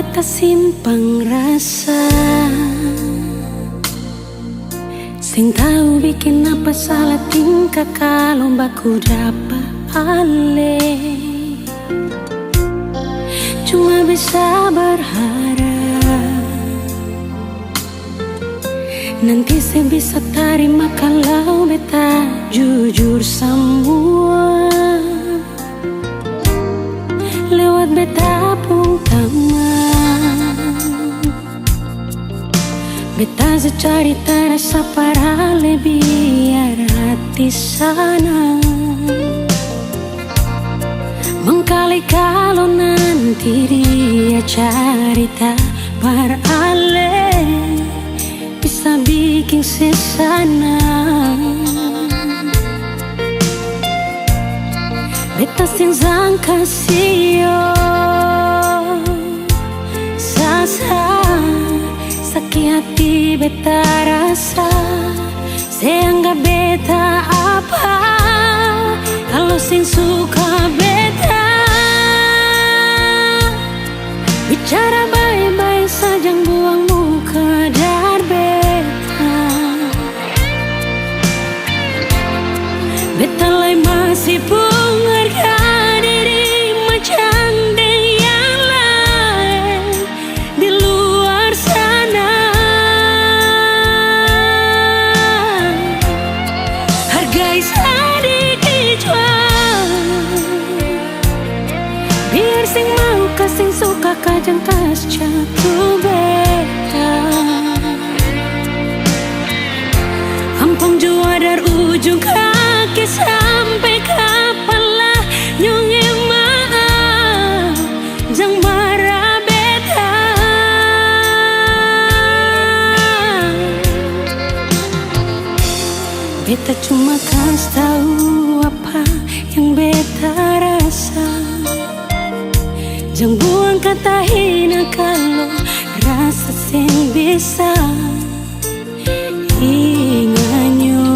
beta simpang rasa, sing tahu bikin apa salah tingkah kalau baku dapat ale. Cuma bisa berharap nanti saya bisa terima kalau beta jujur semua lewat beta pun taman. Beta secari terasa para biar hati sana mengkali kalau nanti dia cerita berale bisa bikin sesana. Beta sing sangka sio sasa sakit hati beta rasa saya anggap beta apa kalau sing suka beta bicara baik-baik saja buang muka dar beta. Beta lai masih harga diri macam yang lain di luar sana. Hargai sedikit jual biar sing mau kasing suka kajang kas jatuh beta. Ampang jua dari ujung kaki sampai kepala nyonge maaf jang marah beta. Beta cuma kasih tahu apa yang beta rasa. Jangan buang kata hina kalau rasa sing bisa inganyo.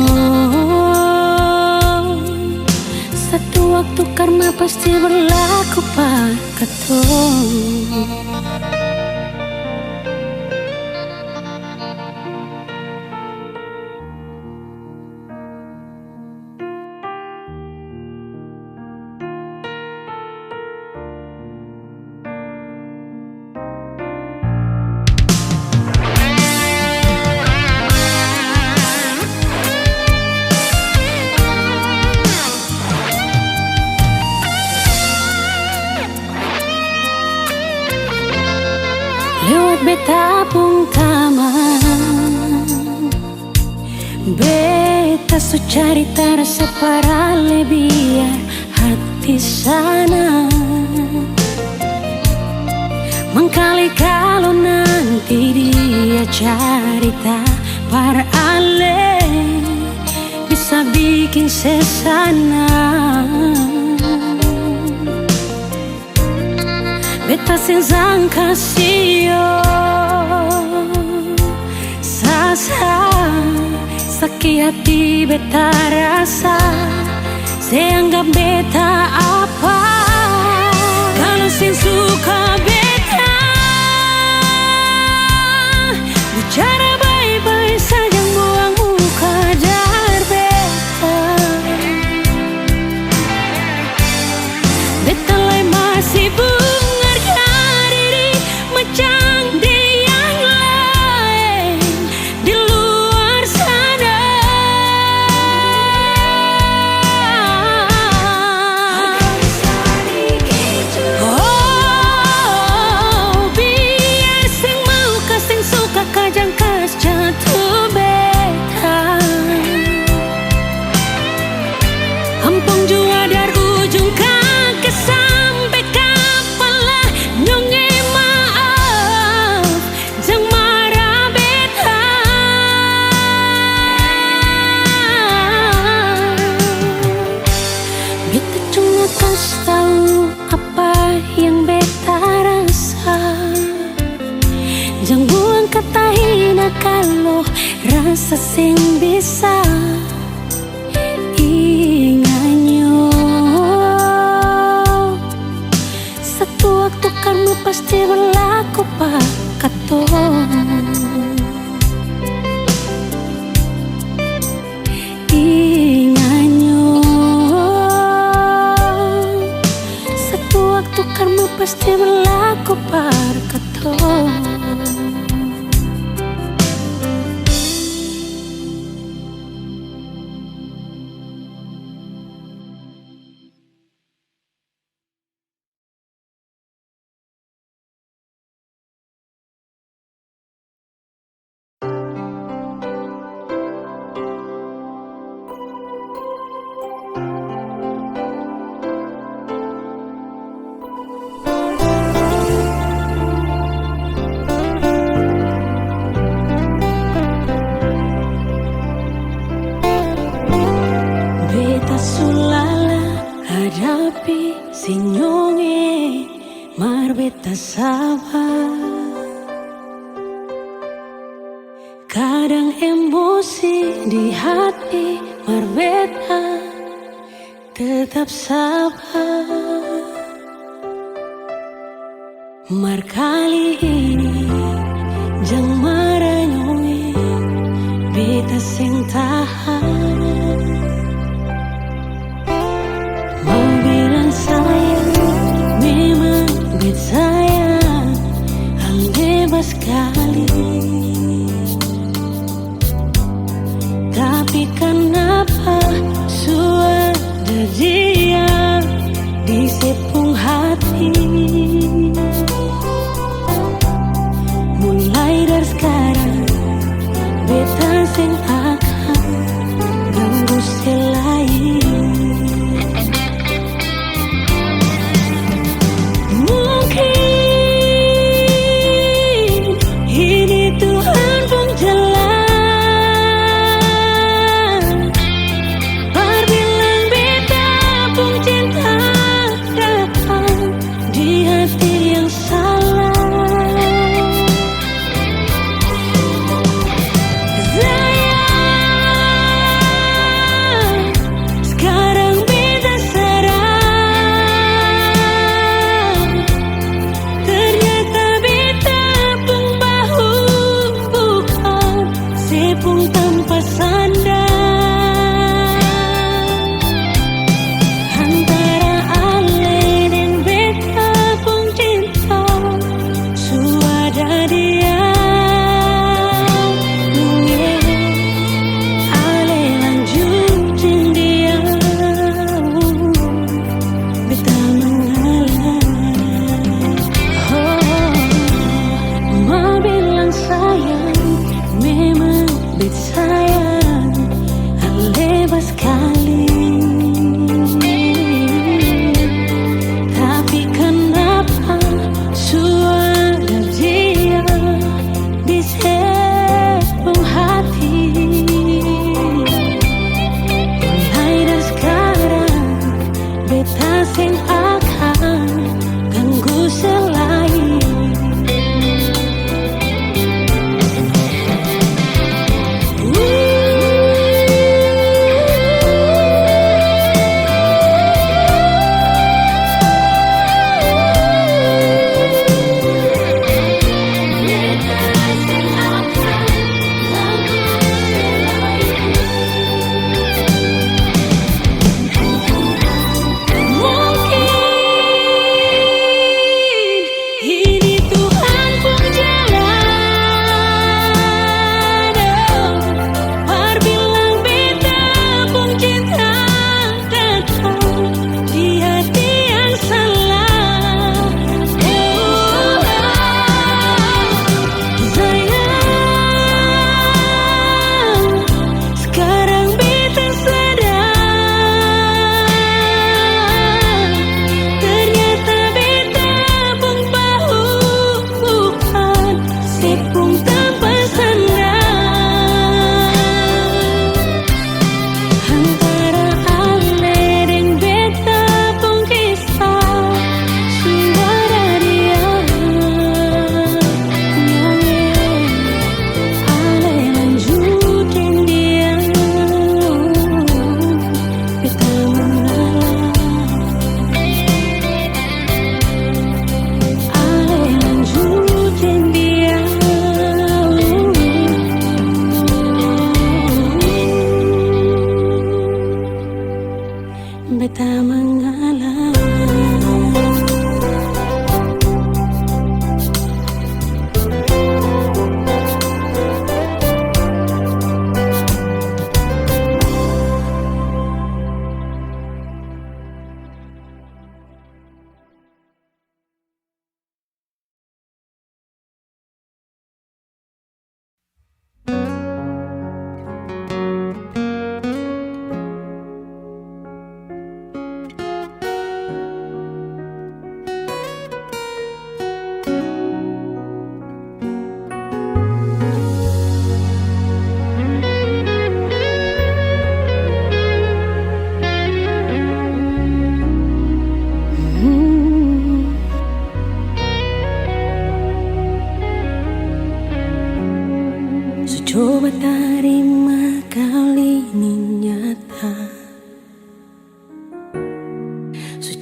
Satu waktu karma pasti berlaku pak katong. Lewat beta pun taman, beta su cari terasa para biar hati sana mengkali kalau nanti dia cerita para ale bisa bikin sesana. Beta sing sangka sio sasa sakit hati beta rasa saya anggap beta apa kalau sing suka beta bicara baik-baik saja buang muka dar beta. Beta lai masih kajang kas katong. Inganyo, satu waktu karma pasti berlaku para katong. Sulala hadapi sinyonge marbeta sabar. Kadang emosi di hati marbeta tetap sabar. Mar kali ini jang maranyonge beta sing tahan. Mau bilang sayang, memang bet sayang, hal bebas sekali. Tapi kenapa suara dia di sepung hati? Mulai dari sekarang, beta sing akan ganggu selain.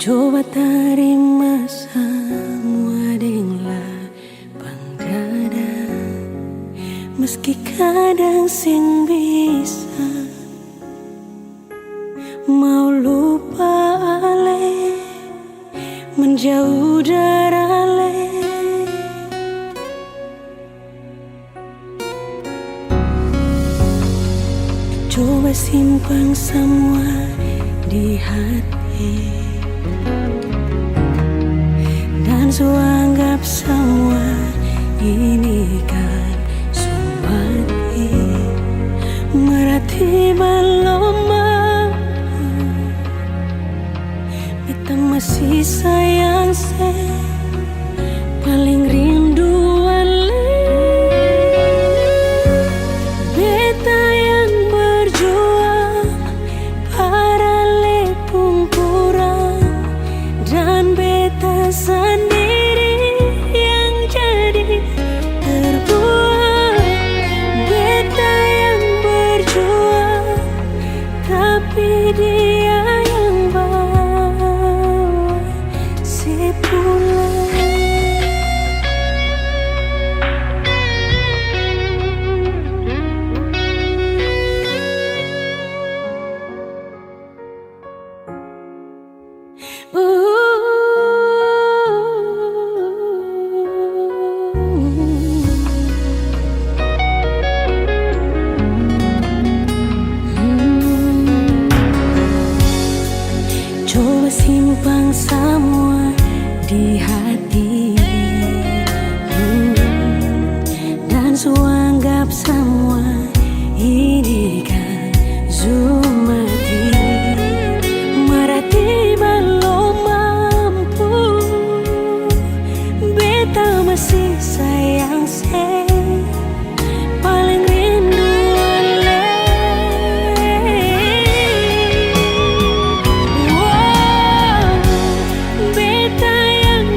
Coba terima semua dengan lapang dada, meski kadang sing bisa mau lupa ale, menjauh dari ale. Coba simpan semua di hati dan anggap semua ini kan sumati, merati belum mampu, beta masih sayang se, paling rindu ale. Beta yang berjuang para lepung kurang, dan beta sendiri yang jadi terbuang. Beta yang berjuang, tapi dia yang bawa si pulang. Coba simpan semua di hati, dan anggap semua ini kan zumati, merati belum mampu, beta masih sayang se, paling rindu ale. Wow, beta yang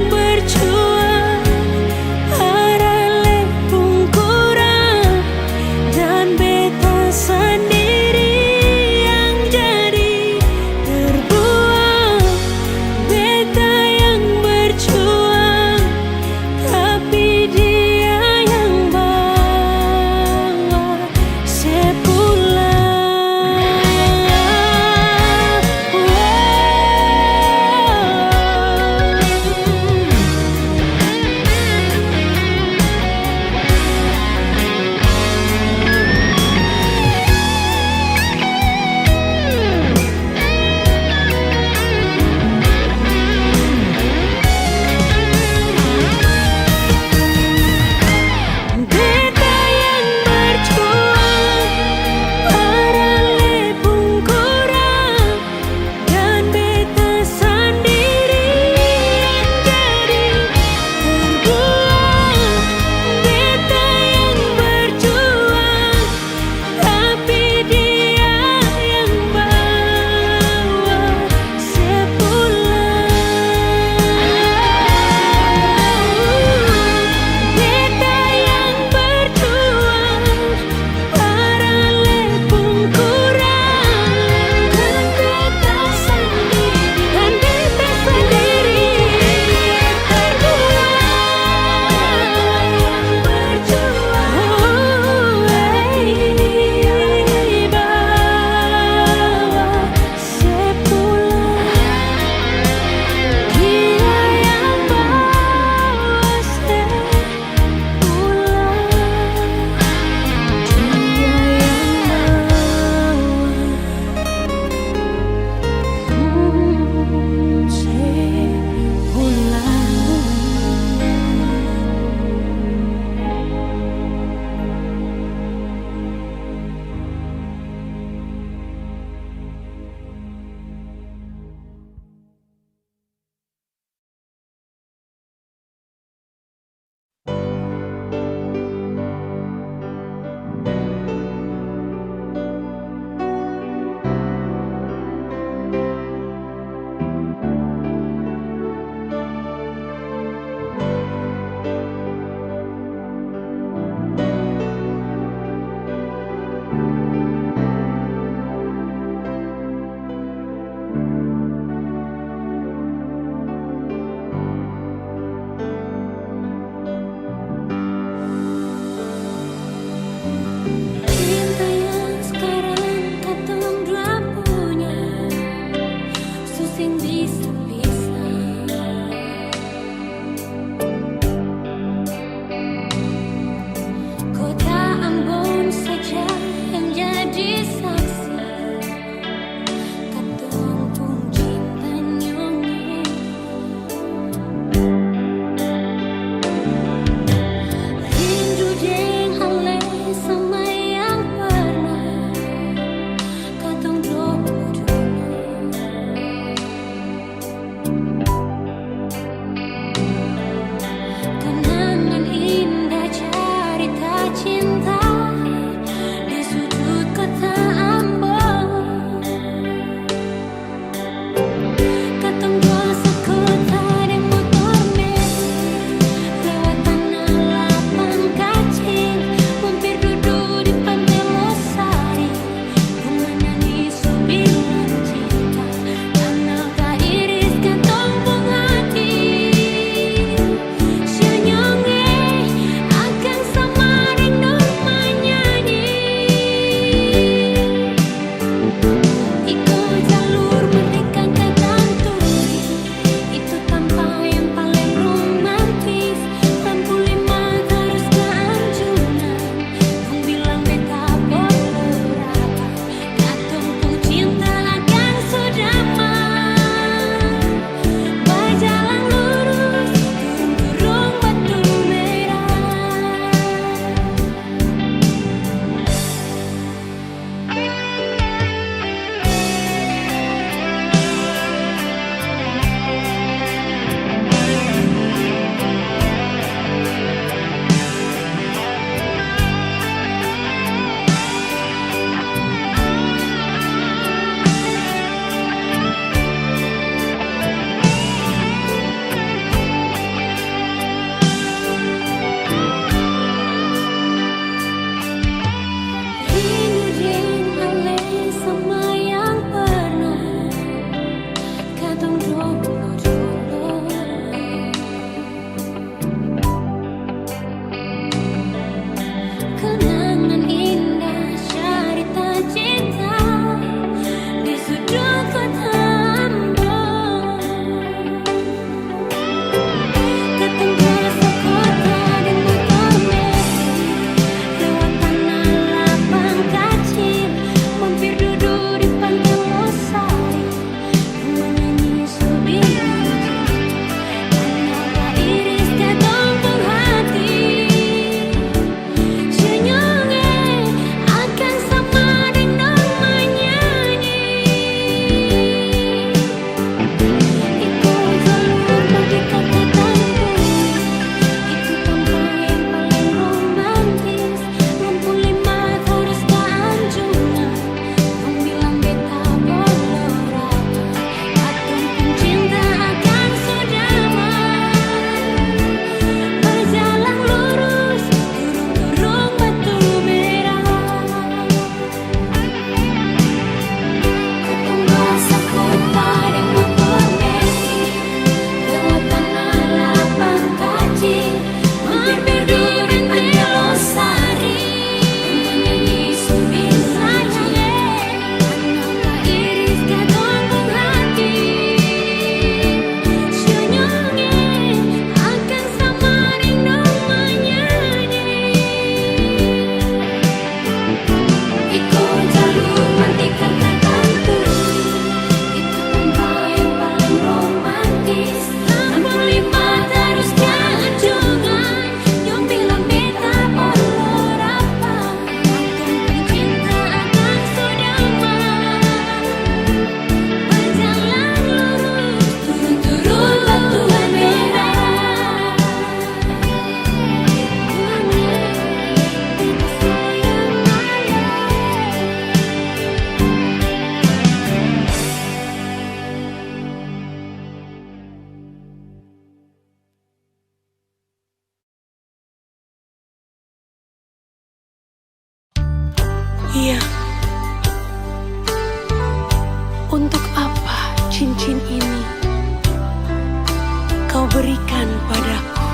bertahan padaku,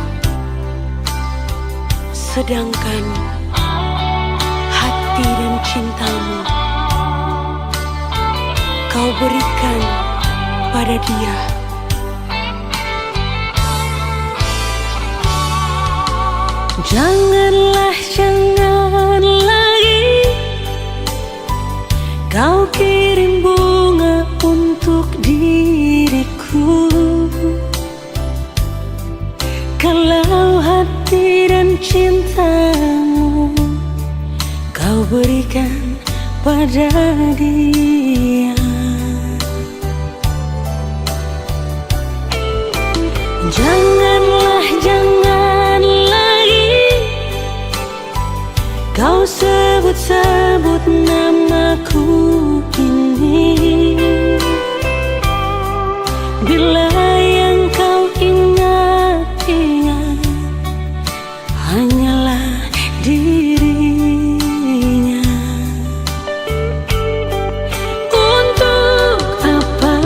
sedangkan hati dan cintamu kau berikan pada dia. Janganlah, jangan lagi kau kirim bunga untuk diriku, kalau hati dan cintamu kau berikan pada dia. Janganlah, jangan lagi kau sebut-sebut namaku ini, bila yang kau ingat-ingat hanyalah dirinya. Untuk apa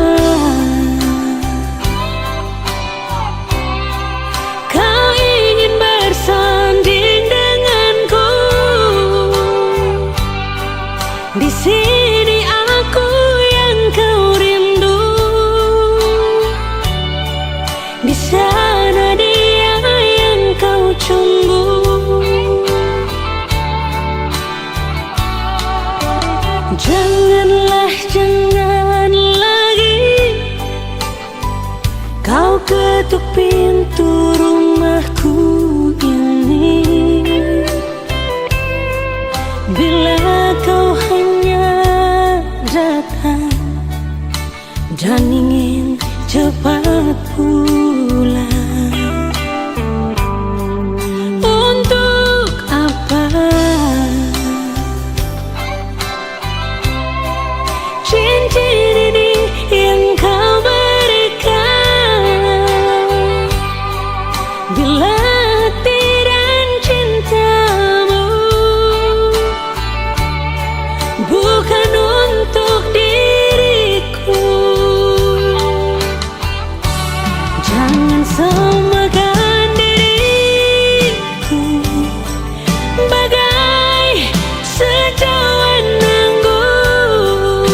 kau ingin bersanding denganku? Di sini aku yang kau rindu, di sana dia yang kau tunggu. Janganlah, jangan lagi kau ketuk pintu rumahku ini, bila kau hanya datang dan ingin cepat pulang. Untuk apa cincin ini yang kau berikan, bila hati dan cintamu bukan untuk diriku? Jangan samakan diriku bagai secawan anggur,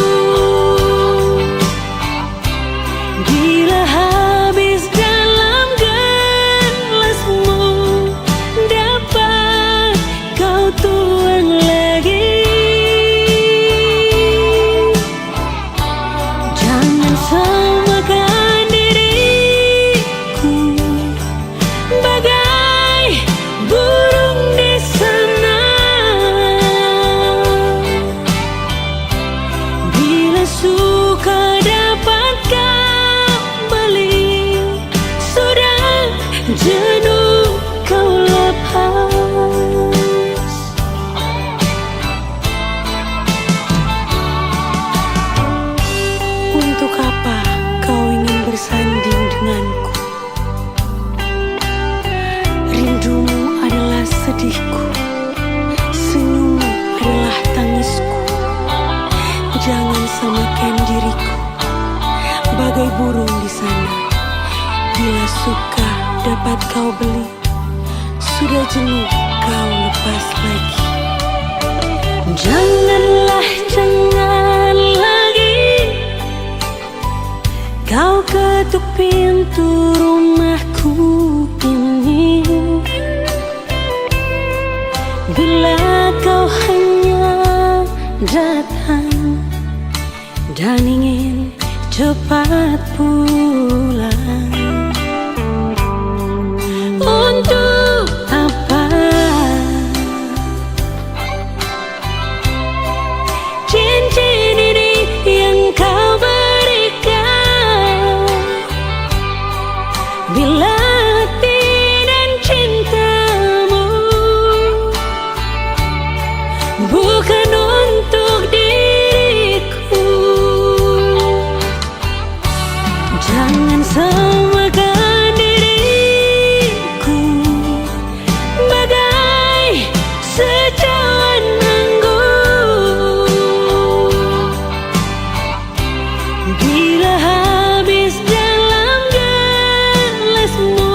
bila habis dalam gelasmu dapat kau tuang lagi. Jangan samakan diriku bagai burung di sana, bila suka dapat kau beli, sudah jenuh kau lepas. Untuk apa kau ingin bersanding denganku? Rindumu adalah sedihku, senyummu adalah tangisku. Jangan samakan diriku bagai burung di sana, bila suka dapat kau beli, sudah jenuh kau lepas lagi. Janganlah, jangan lagi kau ketuk pintu rumahku ini, bila kau hanya datang dan ingin cepat pulang. Untuk apa cincin ini yang kau berikan, bila hati dan cintamu bukan untuk diriku? Jangan samakan diriku bagai secawan anggur, bila habis dalam gelasmu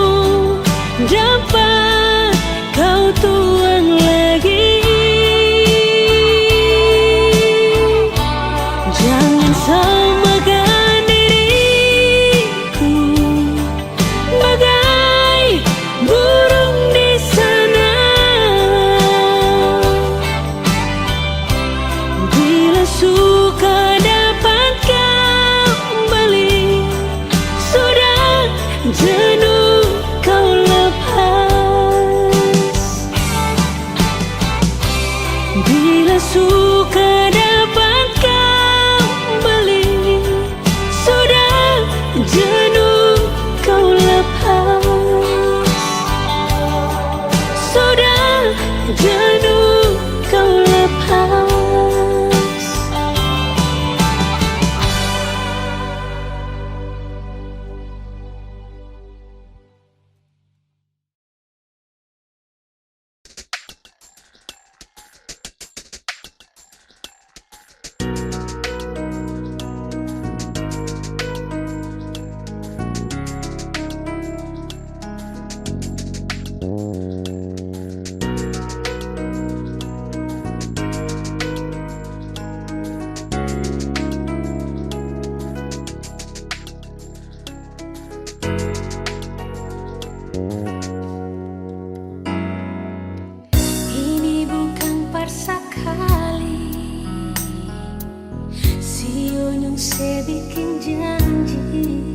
saya bikin janji,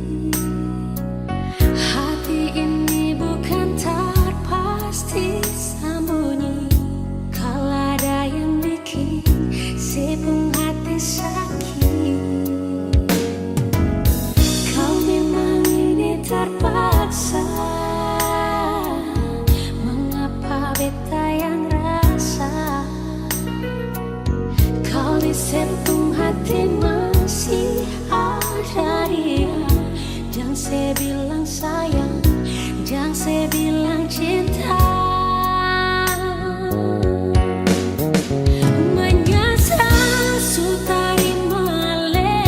hati ini bukan tak pasti sembunyi. Kalau ada yang bikin sepung hati sakit, kau memang ini terpaksa. Mengapa beta yang rasa kau di sepung hati masih ada dia. Jangan saya bilang sayang, jangan saya bilang cinta. Menyesal sutari male,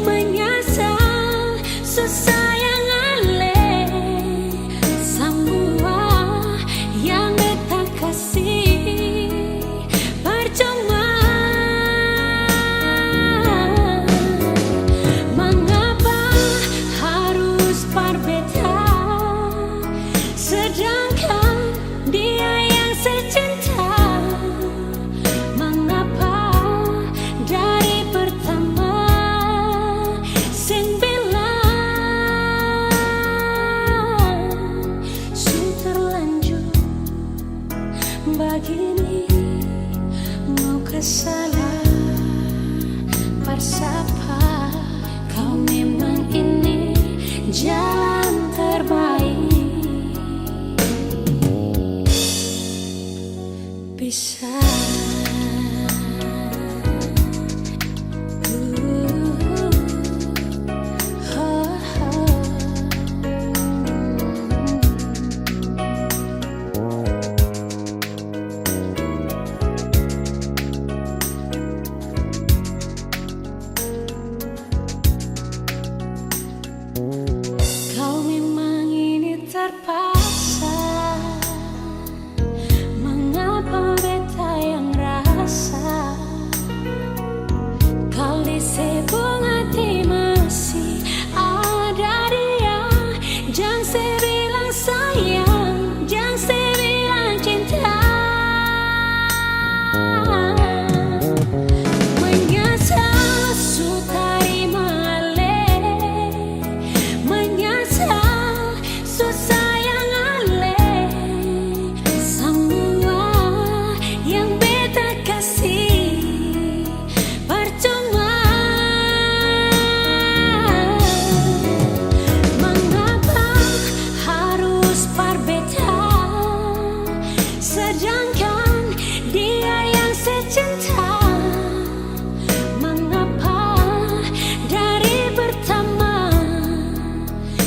menyesal sesayang ale. Semua yang beta kasih percuma. Sedangkan dia yang secinta, mengapa dari pertama sing bilang su terlanjur begini. Mau kesalah bersapa, kau memang ini jalan terbaik. Bisa kau memang ini terpaksa. Mengapa beta yang rasa kau di sepung hati masih ada dia. Jangan saya bilang sayang, jangan saya bilang cinta. Menyesal sutari male, menyesal susayang ale. Semua yang beta kasih percuma. Mengapa harus berbeda, sedangkan dia yang secinta. Mengapa dari pertama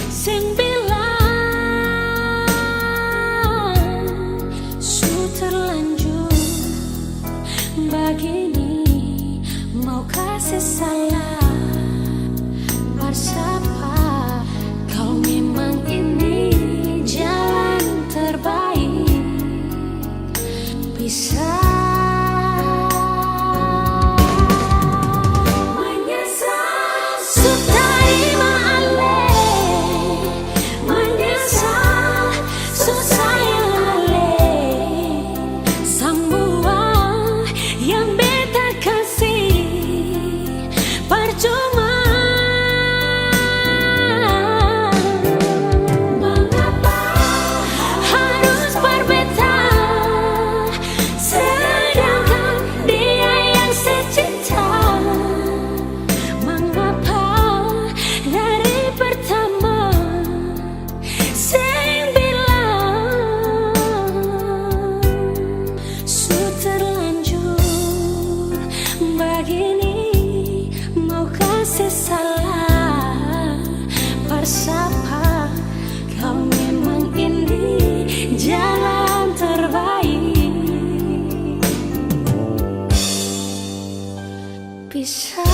sing bilang su terlanjur begini. Mau kasih salah bersapa, kau memang ini jalan terbaik. Bisa menyesal sutari male, menyesal susayang ale. Semua yang beta kasih percuma. Mengapa harus berbeda, sedangkan dia yang secinta. Mengapa dari pertama sing bilang su terlanjur begini. Mau kasih salah bersapa, kau memang ini jalan terbaik. Bisa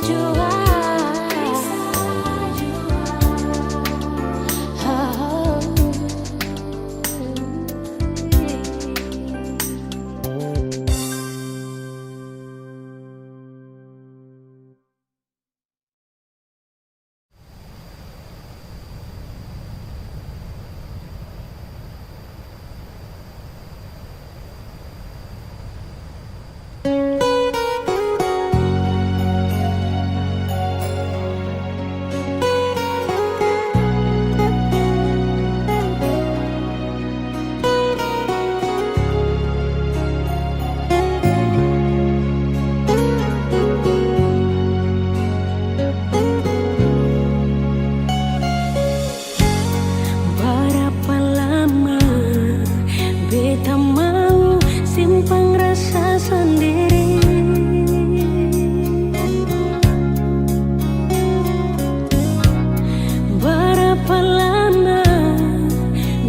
juga, bisa juga. berapa lama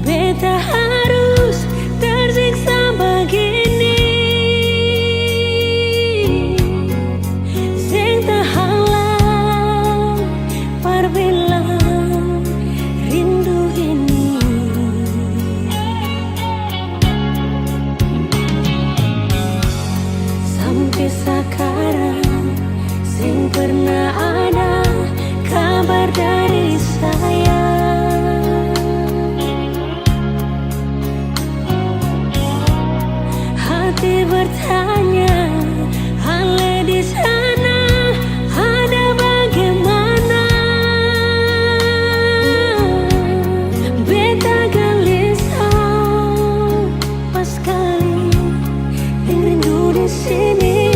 beta harus tersiksa begini? Sing tahalang perbilang rindu ini. Sampai sekarang sing pernah ada kabar dari saya. Hati bertanya, Ale di sana ada bagaimana? Beta gelisah pas kali rindu di sini.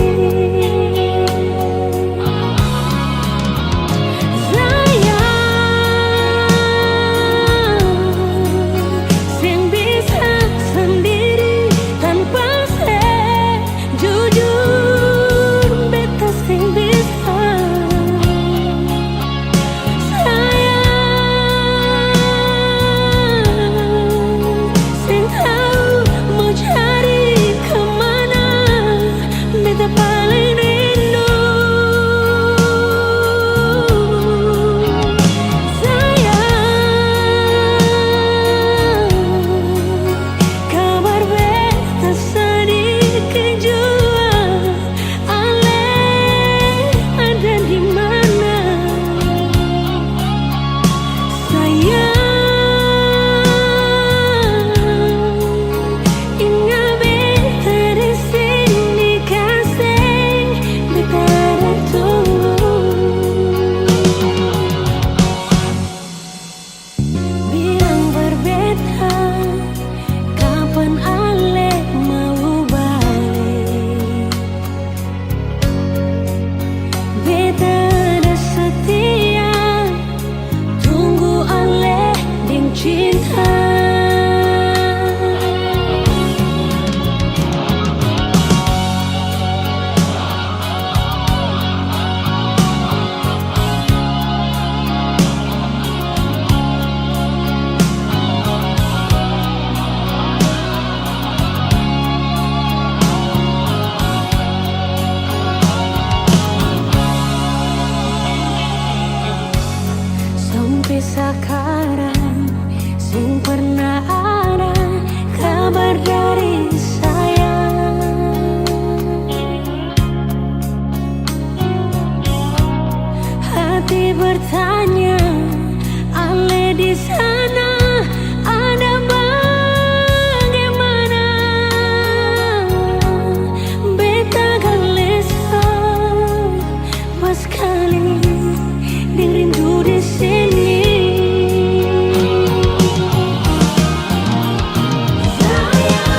Sampai sekarang sing pernah ada kabar dari saya. Hati bertanya, Ale di sana ada bagaimana? Beta gelisah pas kali rindu di sini. Sayang,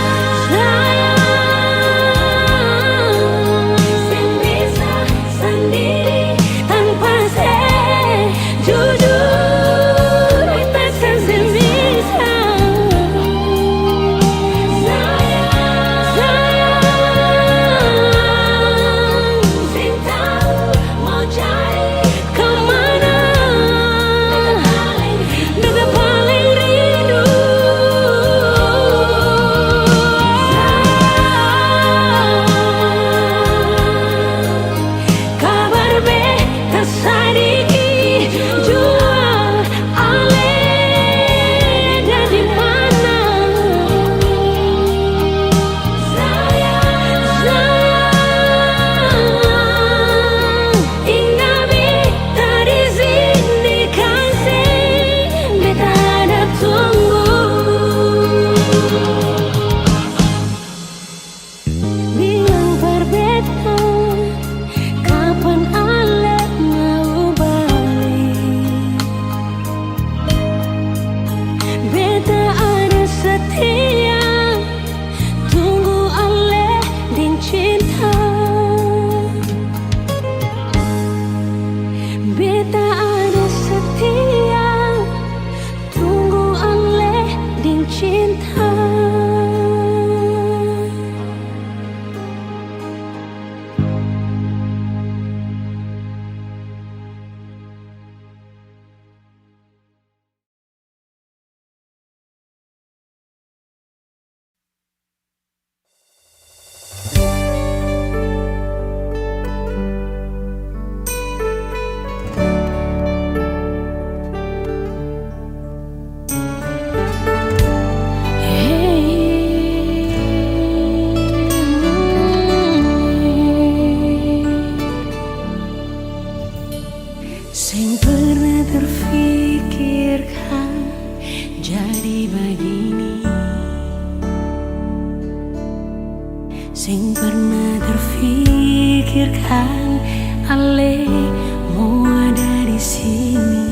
biarkan Alemu ada di sini.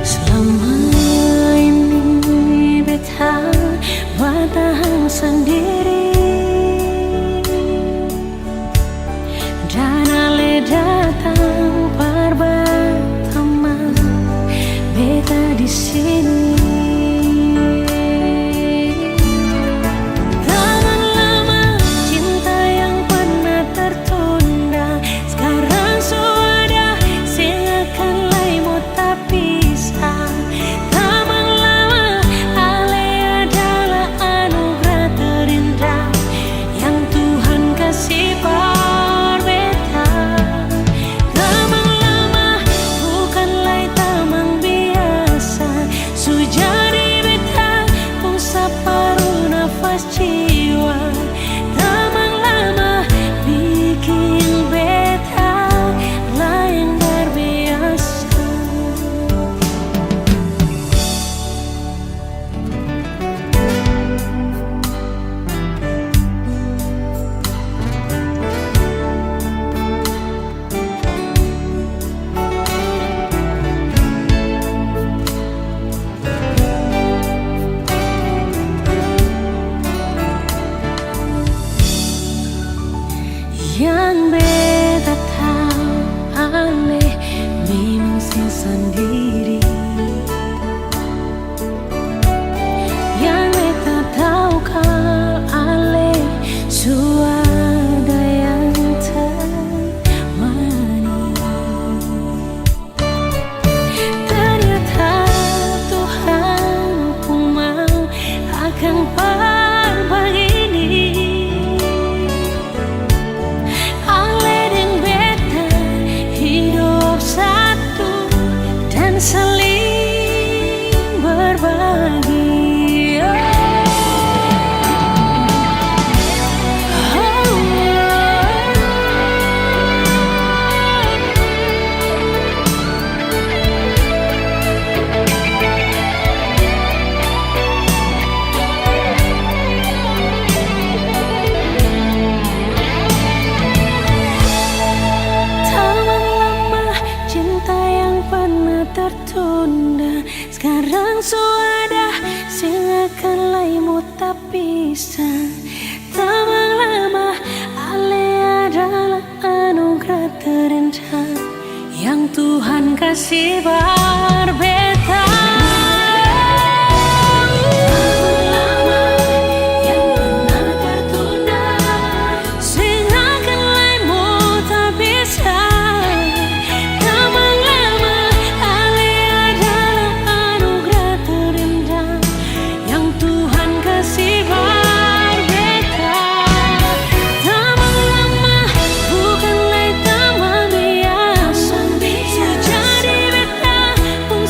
Selama ini beta bertahan sendiri, dan Ale datang pertama beta di sini. Yang beta tahu Ale memang sing sendiri. Yang beta tahu kalau Ale suada yang temani. Ternyata Tuhan pun mau akan berbagi. Saling berbagi. Tertunda, sekarang sudah silakan laimu tak bisa. Tamang lama Ale adalah anugerah terindah yang Tuhan kasih berbeda. Pun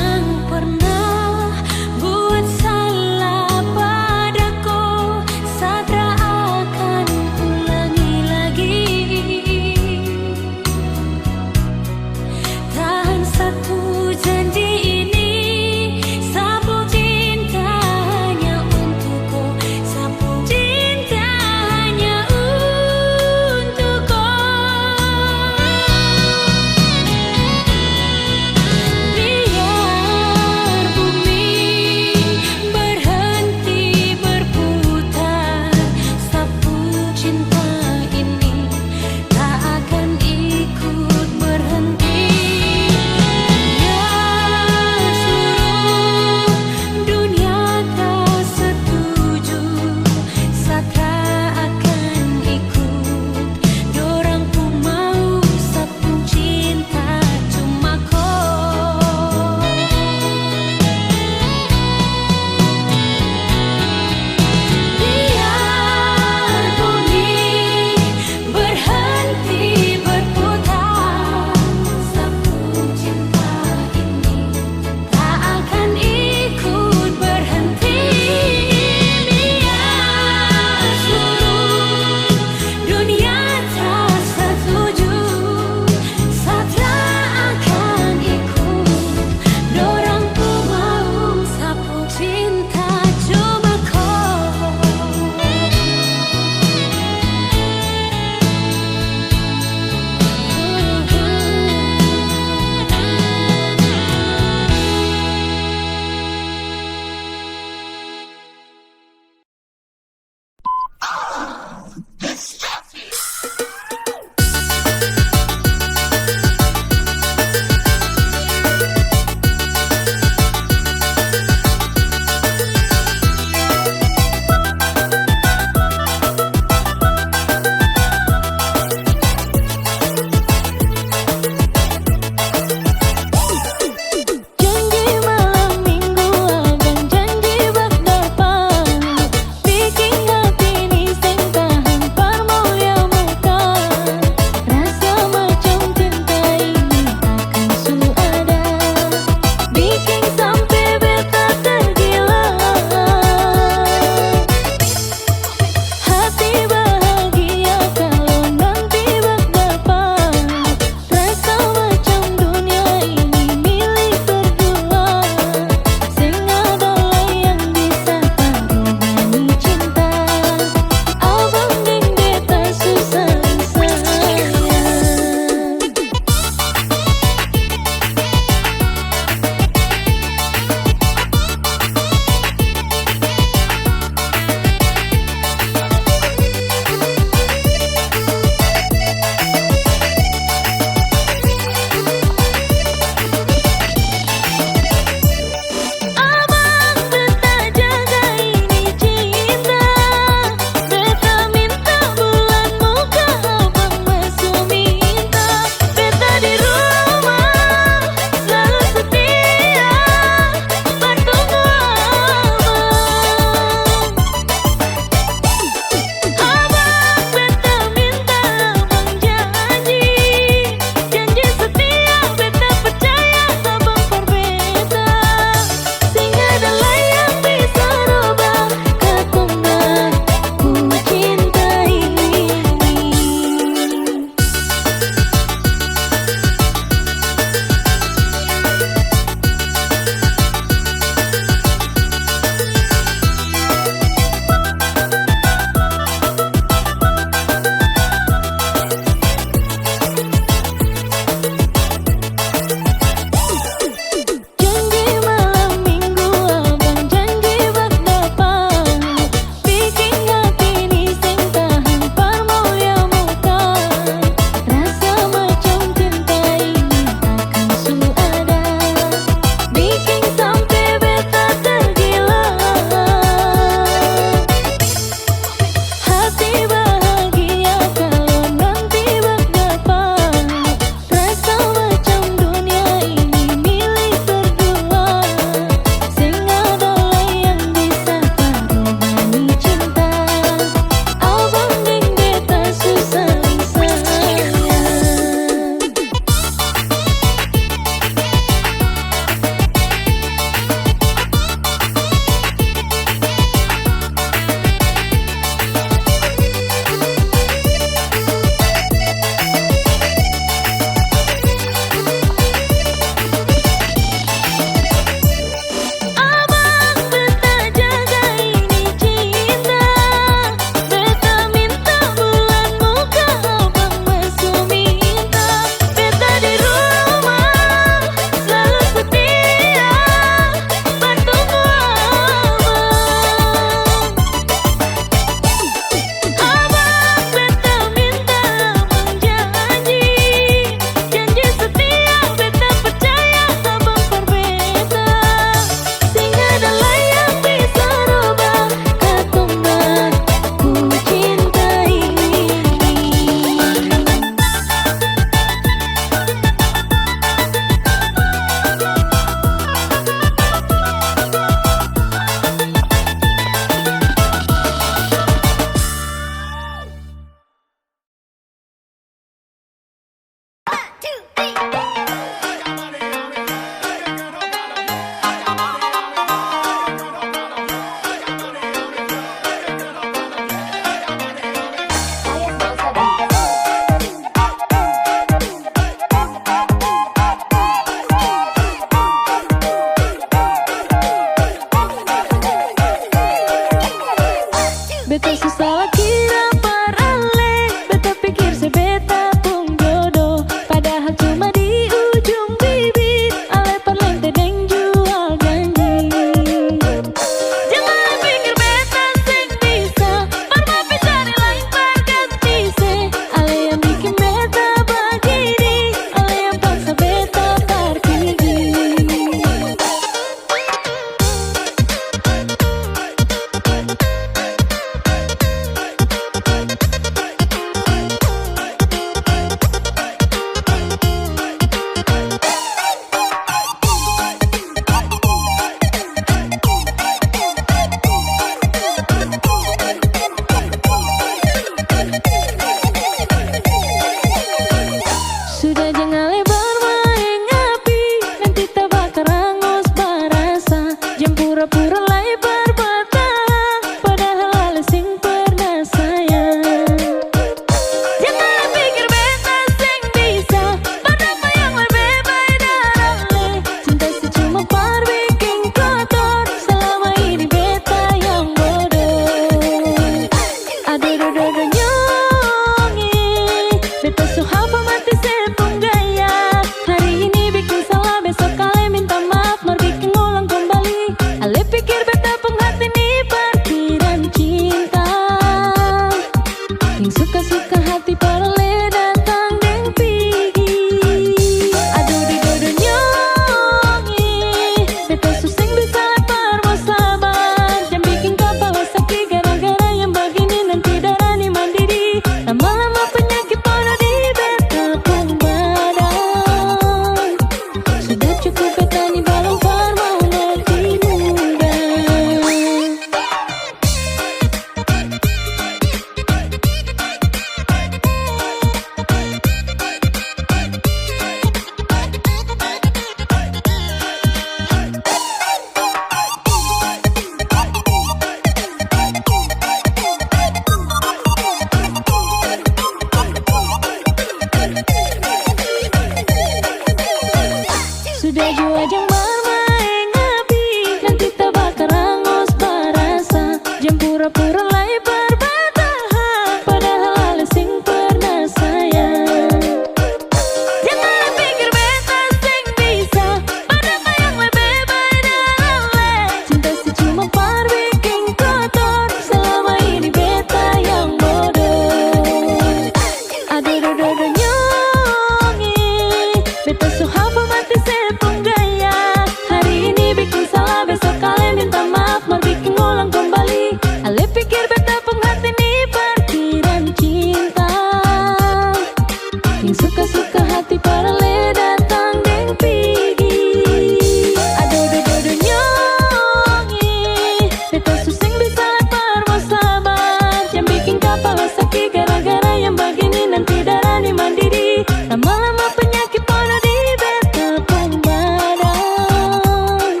Beta suseng bisa lapar mau sabar, yang bikin kepala sakit gara-gara yang begini nanti darah di mandiri. Lama-lama penyakit pada di beta pun badan.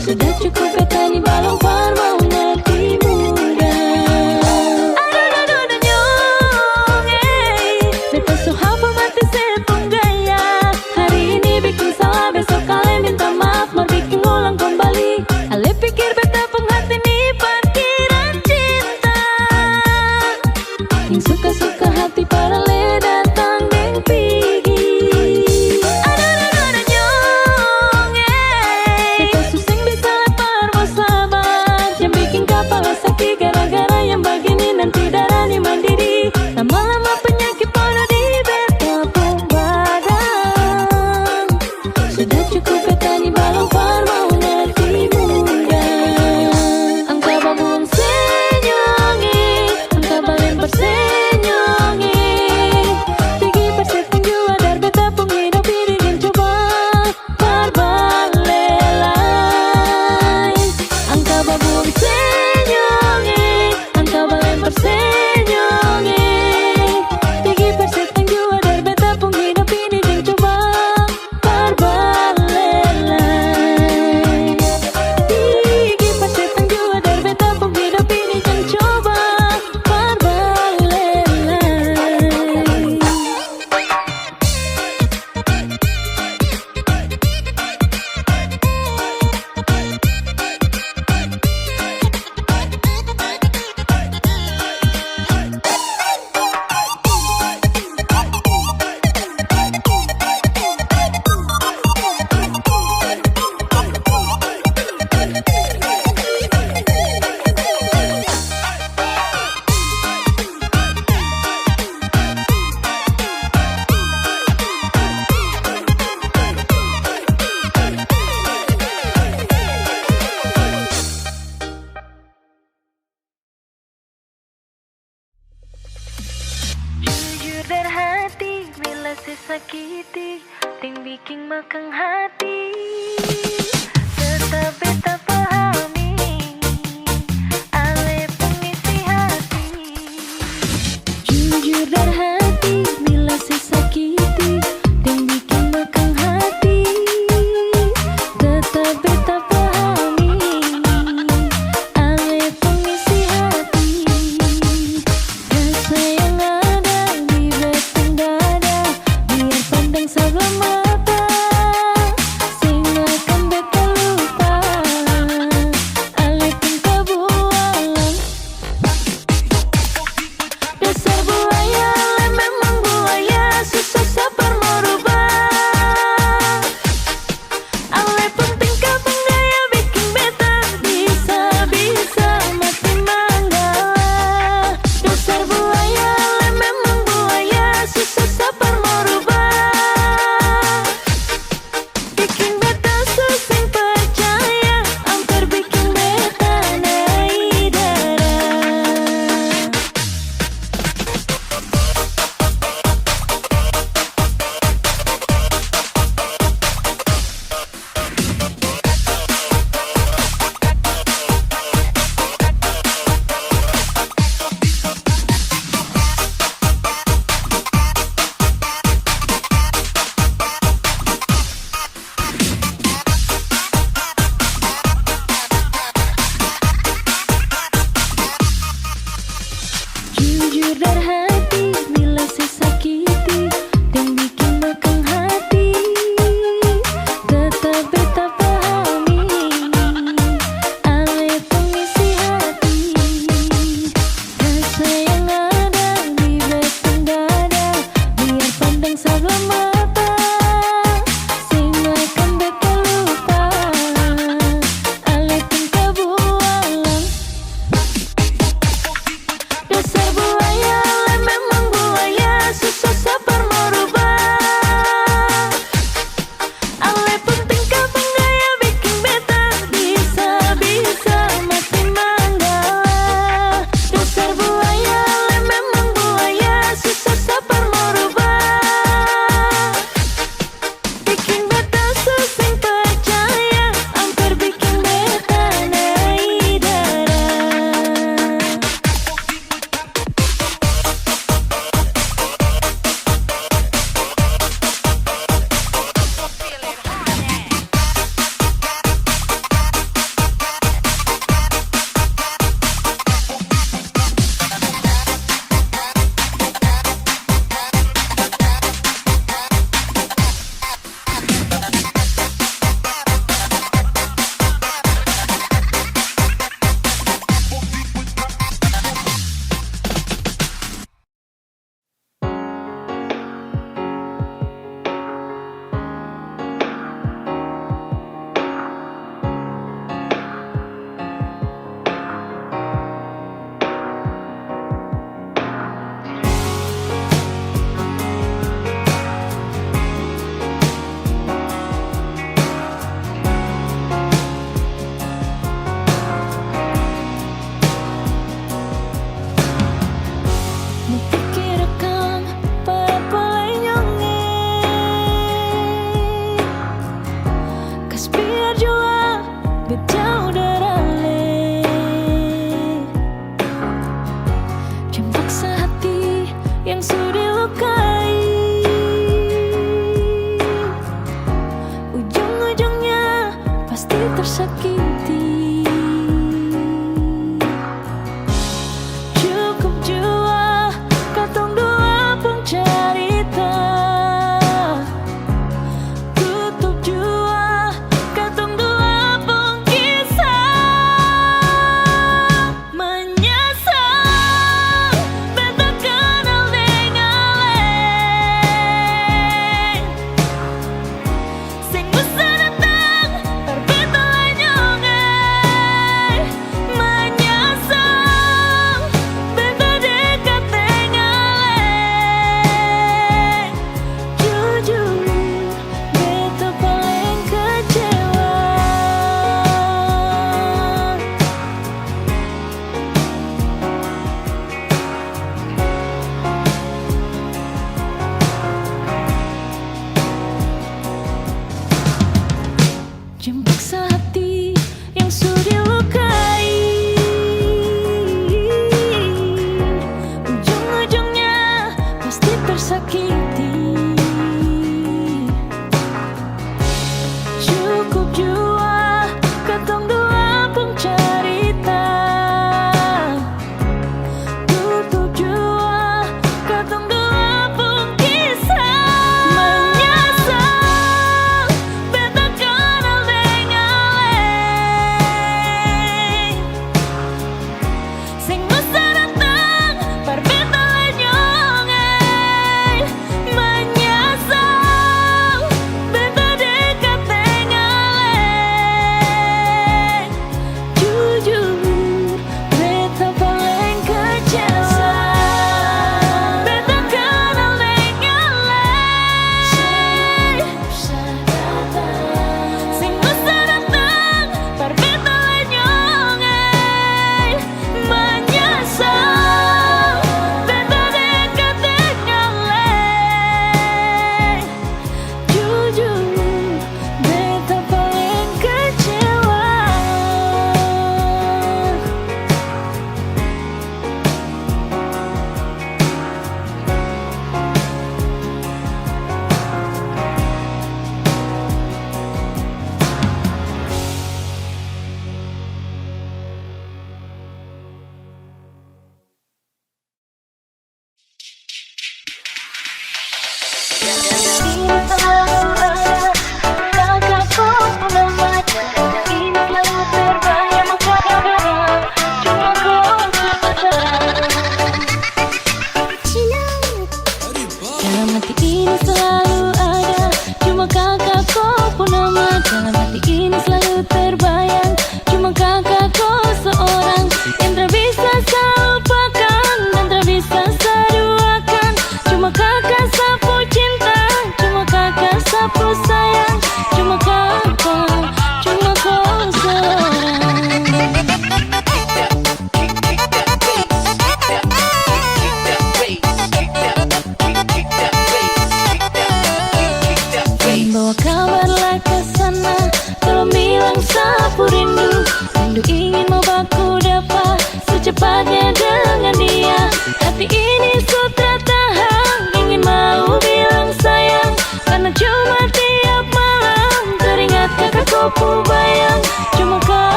Sudah cukup beta ni balong par mau ngerti muda. Aduh nyong, beta so hafal mati sepung gaya. Hari ini bikin salah, besok kalian minta maaf, mau bikin ulang kembali. Ale pikir beta pun hati ni parkiran cinta. Yang suka-suka hati para le datang deng pigi. Aduh nyong, beta suseng bisa lapar mau sabar, yang bikin kepala sakit gara-gara yang begini nanti darah di mandiri. Lama-lama penyakit pada di beta pun badan. Sudah cukup beta ni balong par mau ngerti muda. Angka babung senyongi, angka balen persenyongi. Tinggi perseting jua dar beta pun hidup ini dan coba parbalelai. Angka babung senyongi, angka balen persenyongi. Tinggi perseting jua dar beta pun hidup ini dan coba parbalelai. Tinggi perseting jua dar beta pun hidup ini dan coba parbalelai. Jujur dari hati bila sesakiti, ting bikin makang hati. Tetap beta pahami, ale pengisi hati. Jujur dari hati bila sesakiti, ting bikin makang hati. Tetap beta pahami, ale pengisi hati. Rasa yang ada di batang dada, biar pandang sebelah mata, sing akan beta lupa.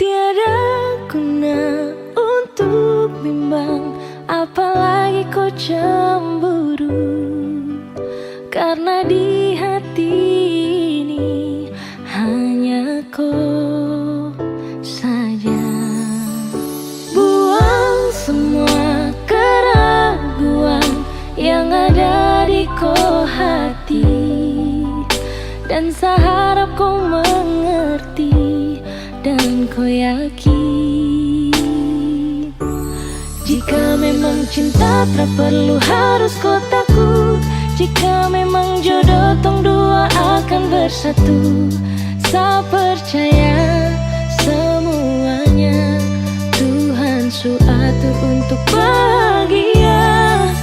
Tiada guna untuk bimbang, apalagi kau cemburu. Karena di hati ini hanya kau saja. Buang semua keraguan yang ada di kau hati, dan saya harap kau mengerti dan kau yakin. Jika memang cinta tak perlu harus kau takut. Jika memang jodoh tong dua akan bersatu. Saya percaya semuanya Tuhan su atur untuk bahagia.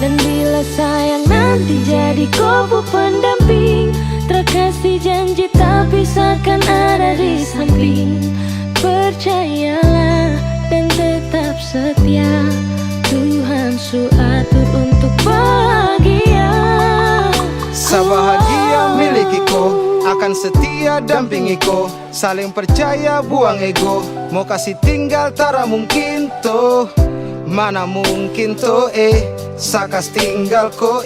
Dan bila sayang nanti jadi kau pendamping, terkasih janji tak pisahkan ada di samping. Percayalah dan tetap setia, Tuhan su atur untuk bahagia. Sabahagia miliki ko, akan setia dampingi ko. Saling percaya buang ego, mau kasih tinggal tara mungkin to. Mana mungkin to sakas tinggal ko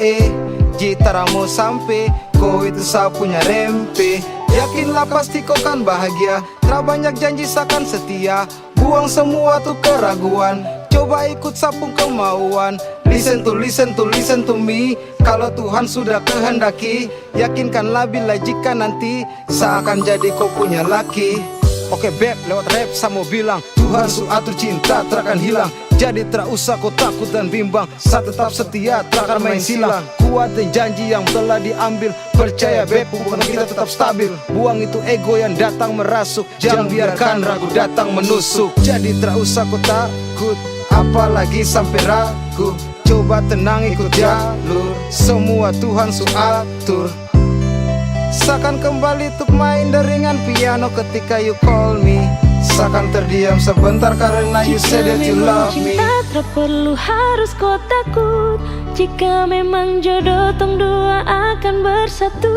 jitara mau sampai, ko itu saya punya rempe. Yakinlah pasti kau kan bahagia, tak banyak janji sakan setia. Buang semua tuh keraguan, coba ikut sapung kemauan. Listen to me. Kalau Tuhan sudah kehendaki, yakinkanlah bila jika nanti seakan jadi kau punya laki. Oke beb, lewat rap saya mau bilang, Tuhan su atur cinta takkan hilang. Jadi tak usah kau takut dan bimbang, saya tetap setia takkan main silang. Kuatin janji yang telah diambil, percaya beb hubungan kita tetap stabil. Buang itu ego yang datang merasuk, jangan biarkan ragu datang menusuk. Jadi tak usah kau takut, apalagi sampai ragu. Coba tenang ikut jalur, semua Tuhan su atur. Seakan kembali untuk main deringan piano ketika you call me. Seakan terdiam sebentar karena you said that you love me. Jika memang cinta tak perlu harus kau takut. Jika memang jodoh tong dua akan bersatu.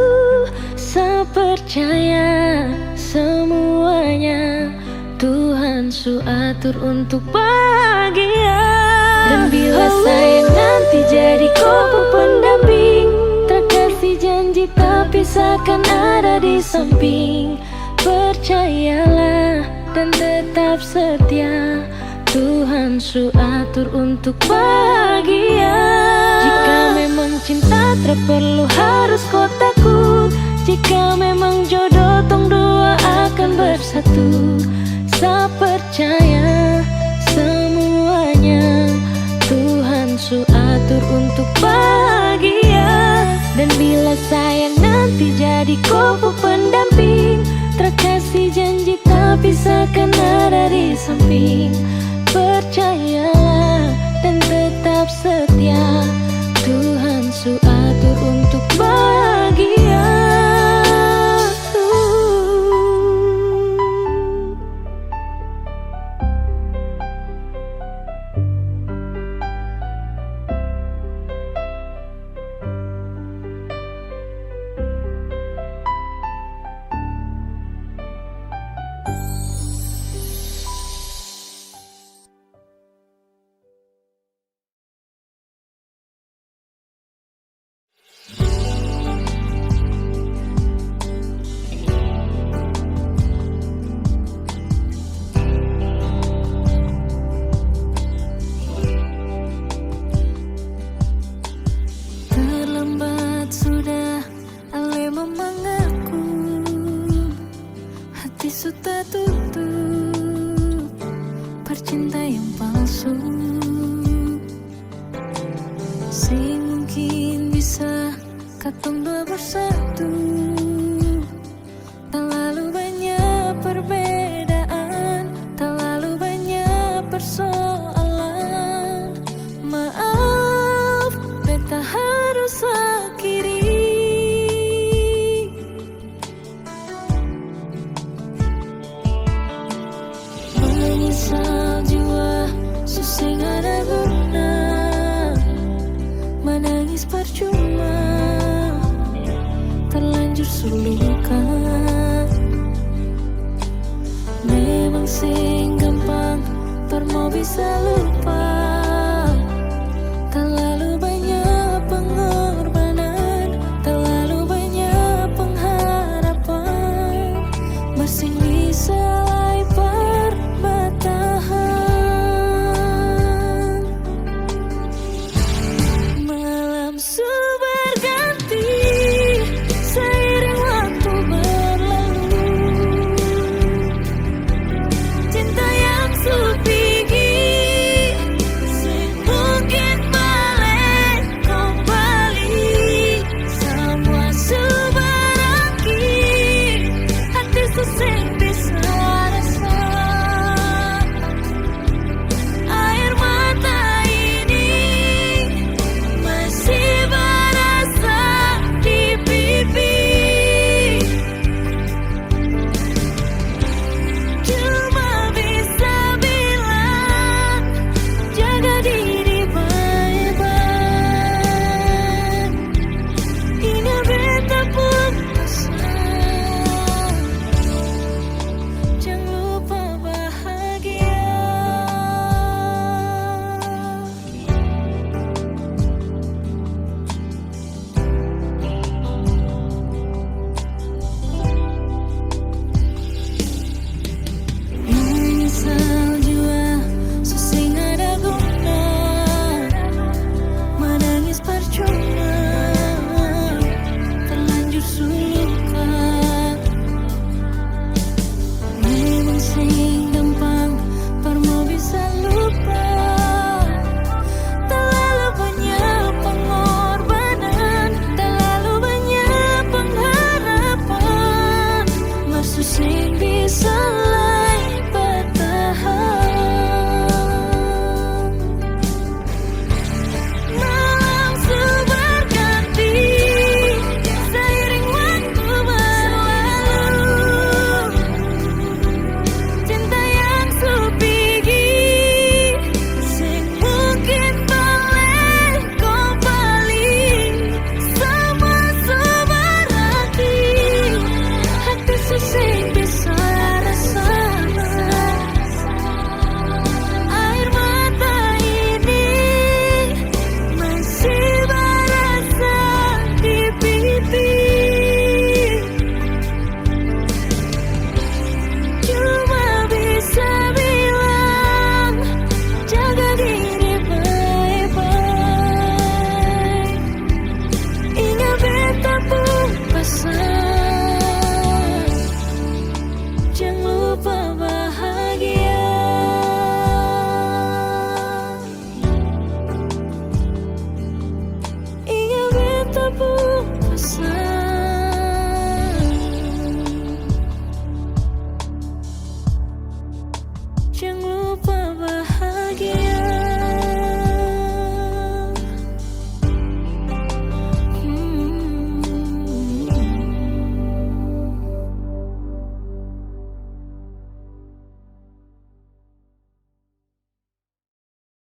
Saya percaya semuanya Tuhan su atur untuk bahagia. Dan bila saya nanti jadi kau pendamping, terkasih janji tak pisahkan ada di samping. Percayalah dan tetap setia, Tuhan su atur untuk bahagia. Jika memang cinta tak perlu harus kau takut. Jika memang jodoh tong dua akan bersatu. Saya percaya semuanya Tuhan su atur untuk bahagia. Dan bila sayang nanti jadi kau pendamping, terkasih janji tak pisahkan ada di samping. Percayalah dan tetap setia, Tuhan su atur untuk bahagia. Sudah tutup percinta yang palsu. Sing mungkin bisa katong dua bersatu. Tak lalu banyak perbedaan, tak lalu banyak persoalan. Maaf, beta harus akhiri. Menyesal jiwa, susah ada guna. Menangis percuma, terlanjur sulukan. Memang sing gampang, per mau bisa lupa.